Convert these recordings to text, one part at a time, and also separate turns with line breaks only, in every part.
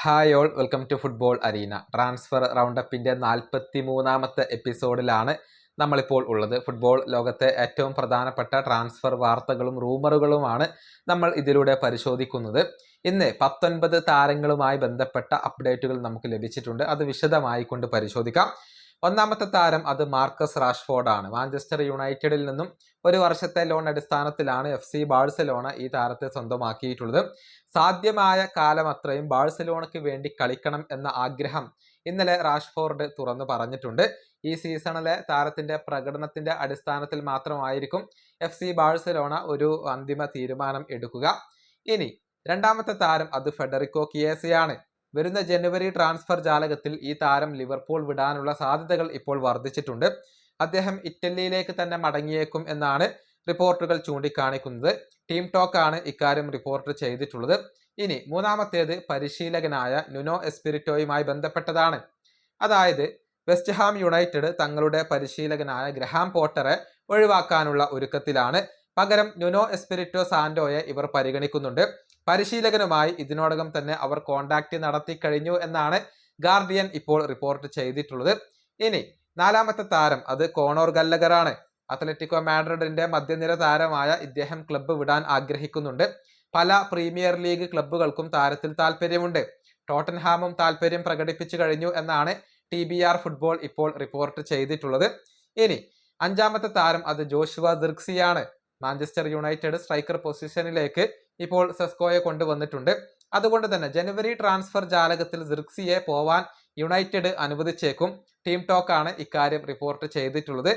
Hi all, welcome to football arena. Transfer റൗണ്ടപ്പിൻ്റെ 43ാമത്തെ എപ്പിസോഡിലാണ് നമ്മളിപ്പോൾ ഉള്ളത്. ഫുട്ബോൾ ലോകത്തെ ഏറ്റവും പ്രധാനപ്പെട്ട ട്രാൻസ്ഫർ വാർത്തകളും റൂമറുകളുമാണ് നമ്മൾ ഇതിലൂടെ പരിശോധിക്കുന്നത്. ഇന്ന് 19 താരങ്ങളുമായി ബന്ധപ്പെട്ട അപ്ഡേറ്റുകൾ നമുക്ക് ലഭിച്ചിട്ടുണ്ട്. അത് വിശദമായി കൊണ്ട് പരിശോധിക്കാം. ഒന്നാമത്തെ താരം അത് മാർക്കസ് റാഷ്ഫോർഡ് ആണ്. മാഞ്ചസ്റ്റർ യുണൈറ്റഡിൽ നിന്നും ഒരു വർഷത്തെ ലോൺ അടിസ്ഥാനത്തിലാണ് FC ബാഴ്സലോണ ഈ താരത്തെ സ്വന്തമാക്കിയിട്ടുള്ളത്. സാധ്യമായ കാലം അത്രയും ബാഴ്സലോണയ്ക്ക് വേണ്ടി കളിക്കണം എന്ന ആഗ്രഹം ഇന്നലെ റാഷ്ഫോർഡ് തുറന്നു പറഞ്ഞിട്ടുണ്ട്. ഈ സീസണിലെ താരത്തിന്റെ പ്രകടനത്തിന്റെ അടിസ്ഥാനത്തിൽ മാത്രമായിരിക്കും FC ബാഴ്സലോണ ഒരു അന്തിമ തീരുമാനം എടുക്കുക. ഇനി രണ്ടാമത്തെ താരം അത് ഫെഡറിക്കോ കിയേസയാണ്. വരുന്ന ജനുവരി ട്രാൻസ്ഫർ ജാലകത്തിൽ ഈ താരം ലിവർപൂൾ വിടാനുള്ള സാധ്യതകൾ ഇപ്പോൾ വർദ്ധിച്ചിട്ടുണ്ട്. അദ്ദേഹം ഇറ്റലിയിലേക്ക് തന്നെ മടങ്ങിയേക്കും എന്നാണ് റിപ്പോർട്ടുകൾ ചൂണ്ടിക്കാണിക്കുന്നത്. ടീം ടോക്ക് ആണ് ഇക്കാര്യം റിപ്പോർട്ട് ചെയ്തിട്ടുള്ളത്. ഇനി മൂന്നാമത്തേത് പരിശീലകനായ നുനോ എസ്പിരിറ്റോയുമായി ബന്ധപ്പെട്ടതാണ്. അതായത് വെസ്റ്റ് ഹാം യുണൈറ്റഡ് തങ്ങളുടെ പരിശീലകനായ ഗ്രഹാം പോട്ടറെ ഒഴിവാക്കാനുള്ള ഒരുക്കത്തിലാണ്. പകരം നുനോ എസ്പിരിറ്റോ സാന്റോയെ ഇവർ പരിഗണിക്കുന്നുണ്ട്. പരിശീലകനുമായി ഇതിനോടകം തന്നെ അവർ കോണ്ടാക്ട് നടത്തി കഴിഞ്ഞു എന്നാണ് ഗാർഡിയൻ ഇപ്പോൾ റിപ്പോർട്ട് ചെയ്തിട്ടുള്ളത്. ഇനി നാലാമത്തെ താരം അത് കോണോർ ഗല്ലഗർ ആണ്. അത്ലറ്റിക്കോ മാഡ്രിഡിന്റെ മധ്യനിര താരമായ ഇദ്ദേഹം ക്ലബ്ബ് വിടാൻ ആഗ്രഹിക്കുന്നുണ്ട്. പല പ്രീമിയർ ലീഗ് ക്ലബ്ബുകൾക്കും താരത്തിൽ താല്പര്യമുണ്ട്. ടോട്ടൻഹാമും താല്പര്യം പ്രകടിപ്പിച്ചു കഴിഞ്ഞു എന്നാണ് TBR ഫുട്ബോൾ ഇപ്പോൾ റിപ്പോർട്ട് ചെയ്തിട്ടുള്ളത്. ഇനി അഞ്ചാമത്തെ താരം അത് ജോഷുവ സിർക്സിയാണ്. മാഞ്ചസ്റ്റർ യുണൈറ്റഡ് സ്ട്രൈക്കർ പൊസിഷനിലേക്ക് ഇപ്പോൾ സെസ്കോയെ കൊണ്ടുവന്നിട്ടുണ്ട്. അതുകൊണ്ട് തന്നെ ജനുവരി ട്രാൻസ്ഫർ ജാലകത്തിൽ സിർക്സിയെ പോവാൻ യുണൈറ്റഡ് അനുവദിച്ചേക്കും. ടീം ടോക്ക് ആണ് ഇക്കാര്യം റിപ്പോർട്ട് ചെയ്തിട്ടുള്ളത്.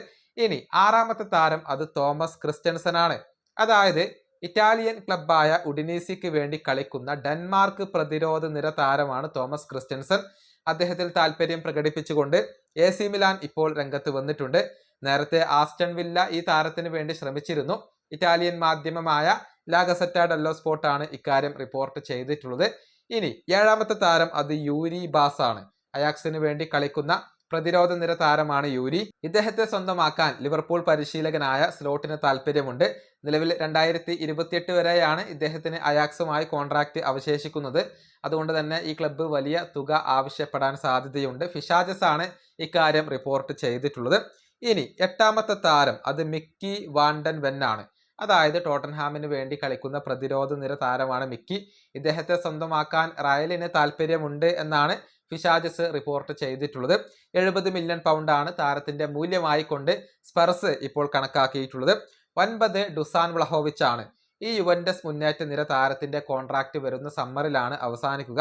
ഇനി ആറാമത്തെ താരം അത് തോമസ് ക്രിസ്റ്റൻസൺ ആണ്. അതായത് ഇറ്റാലിയൻ ക്ലബ്ബായ ഉഡിനീസിക്ക് വേണ്ടി കളിക്കുന്ന ഡെൻമാർക്ക് പ്രതിരോധ നിര താരമാണ് തോമസ് ക്രിസ്റ്റൻസൺ. അദ്ദേഹത്തിൽ താല്പര്യം പ്രകടിപ്പിച്ചുകൊണ്ട് AC മിലാൻ ഇപ്പോൾ രംഗത്ത് വന്നിട്ടുണ്ട്. നേരത്തെ ആസ്റ്റൺ വില്ല ഈ താരത്തിന് വേണ്ടി ശ്രമിച്ചിരുന്നു. ഇറ്റാലിയൻ മാധ്യമമായ ലാ ഗസറ്റ ഡെല്ലോ സ്പോർട്ട് ആണ് ഇക്കാര്യം റിപ്പോർട്ട് ചെയ്തിട്ടുള്ളത്. ഇനി ഏഴാമത്തെ താരം അത് യൂരി ബാസ് ആണ്. അയാക്സിന് വേണ്ടി കളിക്കുന്ന പ്രതിരോധ നിര താരമാണ് യൂരി. ഇദ്ദേഹത്തെ സ്വന്തമാക്കാൻ ലിവർപൂൾ പരിശീലകനായ സ്ലോട്ടിന് താല്പര്യമുണ്ട്. നിലവിൽ 2028 വരെയാണ് ഇദ്ദേഹത്തിന് അയാക്സുമായി കോൺട്രാക്ട് അവശേഷിക്കുന്നത്. അതുകൊണ്ട് തന്നെ ഈ ക്ലബ്ബ് വലിയ തുക ആവശ്യപ്പെടാൻ സാധ്യതയുണ്ട്. ഫിഷാജസ് ആണ് ഇക്കാര്യം റിപ്പോർട്ട് ചെയ്തിട്ടുള്ളത്. ഇനി എട്ടാമത്തെ താരം അത് മിക്കി വാൻഡൻ വെൻ ആണ്. അതായത് ടോട്ടൻഹാമിന് വേണ്ടി കളിക്കുന്ന പ്രതിരോധ നിര താരമാണ് മിക്കി. ഇദ്ദേഹത്തെ സ്വന്തമാക്കാൻ റയലിന് താല്പര്യമുണ്ട് എന്നാണ് ഫിഷാജസ് റിപ്പോർട്ട് ചെയ്തിട്ടുള്ളത്. 70 മില്യൺ പൗണ്ട് ആണ് താരത്തിന്റെ മൂല്യമായി കൊണ്ട് സ്പെർസ് ഇപ്പോൾ കണക്കാക്കിയിട്ടുള്ളത്. 9 ഡുസാൻ വ്ളഹോവിച്ച് ആണ്. ഈ യുവന്റസ് മുന്നേറ്റ നിര താരത്തിന്റെ കോൺട്രാക്ട് വരുന്ന സമ്മറിലാണ് അവസാനിക്കുക.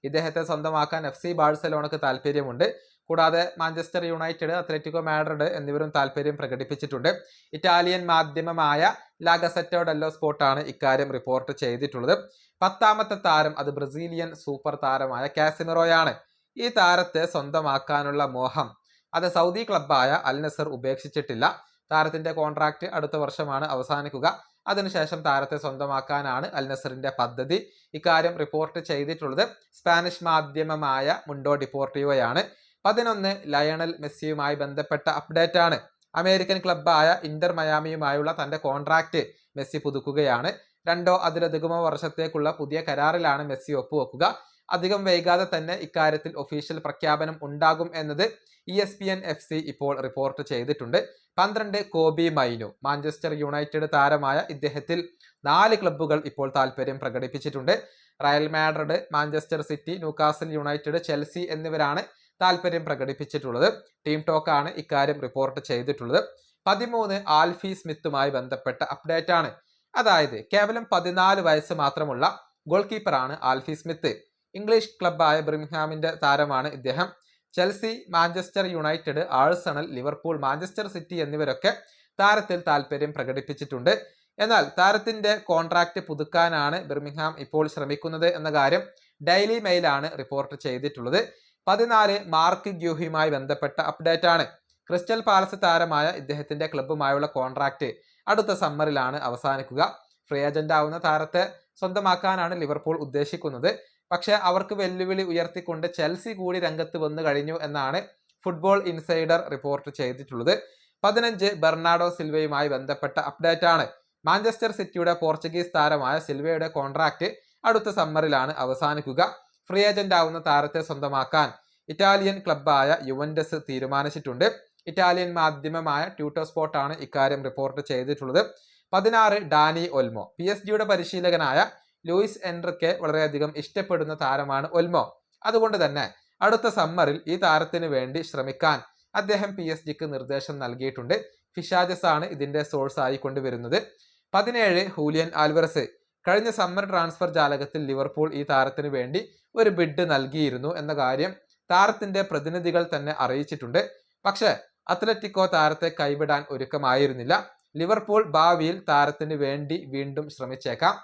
ഇദ്ദേഹത്തെ സ്വന്തമാക്കാൻ FC ബാഴ്സലോണക്ക് താല്പര്യമുണ്ട്. കൂടാതെ മാഞ്ചസ്റ്റർ യുണൈറ്റഡ്, അത്ലറ്റിക്കോ മാഡ്രിഡ് എന്നിവരും താല്പര്യം പ്രകടിപ്പിച്ചിട്ടുണ്ട്. ഇറ്റാലിയൻ മാധ്യമമായ ലാ ഗസറ്റോ ഡെല്ലോ സ്പോർട്ട് ആണ് ഇക്കാര്യം റിപ്പോർട്ട് ചെയ്തിട്ടുള്ളത്. 10ാമത്തെ താരം അത് ബ്രസീലിയൻ സൂപ്പർ താരമായ കാസിമിറോയാണ്. ഈ താരത്തെ സ്വന്തമാക്കാനുള്ള മോഹം അത് സൗദി ക്ലബ്ബായ അൽ നസർ ഉപേക്ഷിച്ചിട്ടില്ല. താരത്തിന്റെ കോൺട്രാക്ട് അടുത്ത വർഷമാണ് അവസാനിക്കുക. അതിനുശേഷം താരത്തെ സ്വന്തമാക്കാനാണ് അൽ നസറിന്റെ പദ്ധതി. ഇക്കാര്യം റിപ്പോർട്ട് ചെയ്തിട്ടുള്ളത് സ്പാനിഷ് മാധ്യമമായ മുണ്ടോ ഡിപ്പോർട്ടീവോയാണ്. 11 ലയണൽ മെസ്സിയുമായി ബന്ധപ്പെട്ട അപ്ഡേറ്റ് ആണ്. അമേരിക്കൻ ക്ലബ്ബായ ഇന്റർ മയാമിയുമായുള്ള തന്റെ കോൺട്രാക്ട് മെസ്സി പുതുക്കുകയാണ്. 2 അതിലധികമോ വർഷത്തേക്കുള്ള പുതിയ കരാറിലാണ് മെസ്സി ഒപ്പുവെക്കുക. അധികം വൈകാതെ തന്നെ ഇക്കാര്യത്തിൽ ഒഫീഷ്യൽ പ്രഖ്യാപനം ഉണ്ടാകും എന്നത് ESPN FC ഇപ്പോൾ റിപ്പോർട്ട് ചെയ്തിട്ടുണ്ട്. 12 കോബി മൈനു. മാഞ്ചസ്റ്റർ യുണൈറ്റഡ് താരമായ ഇദ്ദേഹത്തിൽ 4 ക്ലബ്ബുകൾ ഇപ്പോൾ താല്പര്യം പ്രകടിപ്പിച്ചിട്ടുണ്ട്. Real Madrid, Manchester City, Newcastle United, Chelsea എന്നിവരാണ് താല്പര്യം പ്രകടിപ്പിച്ചിട്ടുള്ളത്. ടീം ടോക്ക് ആണ് ഇക്കാര്യം റിപ്പോർട്ട് ചെയ്തിട്ടുള്ളത്. 13 ആൽഫി സ്മിത്തുമായി ബന്ധപ്പെട്ട അപ്ഡേറ്റ് ആണ്. അതായത് കേവലം 14 വയസ്സ് മാത്രമുള്ള ഗോൾ കീപ്പറാണ് ആൽഫി സ്മിത്ത്. ഇംഗ്ലീഷ് ക്ലബ്ബായ ബിർമിംഗ്ഹാമിന്റെ താരമാണ് ഇദ്ദേഹം. Chelsea, Manchester United, Arsenal, Liverpool, Manchester City എന്നിവരൊക്കെ താരത്തിൽ താല്പര്യം പ്രകടിപ്പിച്ചിട്ടുണ്ട്. എന്നാൽ താരത്തിന്റെ കോൺട്രാക്ട് പുതുക്കാനാണ് ബിർമിംഗ്ഹാം ഇപ്പോൾ ശ്രമിക്കുന്നത് എന്ന കാര്യം ഡെയിലി മെയിലാണ് റിപ്പോർട്ട് ചെയ്തിട്ടുള്ളത്. 14 മാർക്ക് ഗ്യൂഹിയുമായി ബന്ധപ്പെട്ട അപ്ഡേറ്റ് ആണ്. ക്രിസ്റ്റൽ പാലസ് താരമായ ഇദ്ദേഹത്തിന്റെ ക്ലബ്ബുമായുള്ള കോൺട്രാക്ട് അടുത്ത സമ്മറിലാണ് അവസാനിക്കുക. ഫ്രീ ഏജന്റ് ആവുന്ന താരത്തെ സ്വന്തമാക്കാനാണ് ലിവർപൂൾ ഉദ്ദേശിക്കുന്നത്. പക്ഷേ അവർക്ക് വെല്ലുവിളി ഉയർത്തിക്കൊണ്ട് ചെൽസി കൂടി രംഗത്ത് വന്നു കഴിഞ്ഞു എന്നാണ് ഫുട്ബോൾ ഇൻസൈഡർ റിപ്പോർട്ട് ചെയ്തിട്ടുള്ളത്. 15 ബെർണാഡോ സിൽവയുമായി ബന്ധപ്പെട്ട അപ്ഡേറ്റ് ആണ്. മാഞ്ചസ്റ്റർ സിറ്റിയുടെ പോർച്ചുഗീസ് താരമായ സിൽവയുടെ കോൺട്രാക്ട് അടുത്ത സമ്മറിലാണ് അവസാനിക്കുക. ഫ്രീ ഏജന്റ് ആവുന്ന താരത്തെ സ്വന്തമാക്കാൻ ഇറ്റാലിയൻ ക്ലബ്ബായ യുവന്റസ് തീരുമാനിച്ചിട്ടുണ്ട്. ഇറ്റാലിയൻ മാധ്യമമായ ട്യൂട്ടോ സ്പോർട്ടാണ് ഇക്കാര്യം റിപ്പോർട്ട് ചെയ്തിട്ടുള്ളത്. 16 ഡാനി ഒൽമോ. PSG പരിശീലകനായ ലൂയിസ് എൻറിക്കെ വളരെയധികം ഇഷ്ടപ്പെടുന്ന താരമാണ് ഒൽമോ. അതുകൊണ്ട് തന്നെ അടുത്ത സമ്മറിൽ ഈ താരത്തിന് വേണ്ടി ശ്രമിക്കാൻ അദ്ദേഹം PSG നിർദ്ദേശം നൽകിയിട്ടുണ്ട്. ഫിഷാജസ് ആണ് ഇതിന്റെ സോഴ്സ് ആയി കൊണ്ടുവരുന്നത്. 17 ഹൂലിയൻ ആൽവറസ്. കഴിഞ്ഞ സമ്മർ ട്രാൻസ്ഫർ ജാലകത്തിൽ ലിവർപൂൾ ഈ താരത്തിന് വേണ്ടി ഒരു ബിഡ് നൽകിയിരുന്നു എന്ന കാര്യം താരത്തിന്റെ പ്രതിനിധികൾ തന്നെ അറിയിച്ചിട്ടുണ്ട്. പക്ഷേ അത്ലറ്റിക്കോ താരത്തെ കൈവിടാൻ ഒരുക്കമായിരുന്നില്ല. ലിവർപൂൾ ഭാവിയിൽ താരത്തിന് വേണ്ടി വീണ്ടും ശ്രമിച്ചേക്കാം.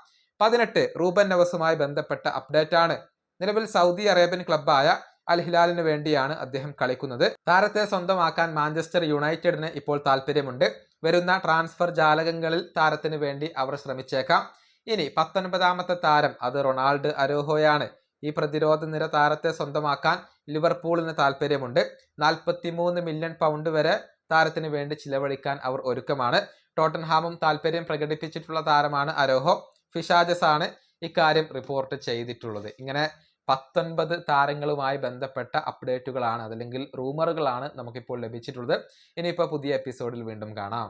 18 റൂബൻ നെവസുമായി ബന്ധപ്പെട്ട അപ്ഡേറ്റ് ആണ്. നിലവിൽ സൗദി അറേബ്യൻ ക്ലബ്ബായ അൽ ഹിലാലിന് വേണ്ടിയാണ് അദ്ദേഹം കളിക്കുന്നത്. താരത്തെ സ്വന്തമാക്കാൻ മാഞ്ചസ്റ്റർ യുണൈറ്റഡിന് ഇപ്പോൾ താല്പര്യമുണ്ട്. വരുന്ന ട്രാൻസ്ഫർ ജാലകങ്ങളിൽ താരത്തിന് വേണ്ടി അവർ ശ്രമിച്ചേക്കാം. ഇനി 19ാമത്തെ താരം അത് റൊണാൾഡ് അരോഹോയാണ്. ഈ പ്രതിരോധ നിര താരത്തെ സ്വന്തമാക്കാൻ ലിവർപൂളിന് താല്പര്യമുണ്ട്. 43 മില്യൺ പൗണ്ട് വരെ താരത്തിന് വേണ്ടി ചിലവഴിക്കാൻ അവർ ഒരുക്കമാണ്. ടോട്ടൻഹാമും താല്പര്യം പ്രകടിപ്പിച്ചിട്ടുള്ള താരമാണ് അരോഹോ. ഫിഷാജസ് ആണ് ഇക്കാര്യം റിപ്പോർട്ട് ചെയ്തിട്ടുള്ളത്. ഇങ്ങനെ 19 താരങ്ങളുമായി ബന്ധപ്പെട്ട അപ്ഡേറ്റുകളാണ്, അതല്ലെങ്കിൽ റൂമറുകളാണ് നമുക്കിപ്പോൾ ലഭിച്ചിട്ടുള്ളത്. ഇനിയിപ്പോൾ പുതിയ എപ്പിസോഡിൽ വീണ്ടും കാണാം.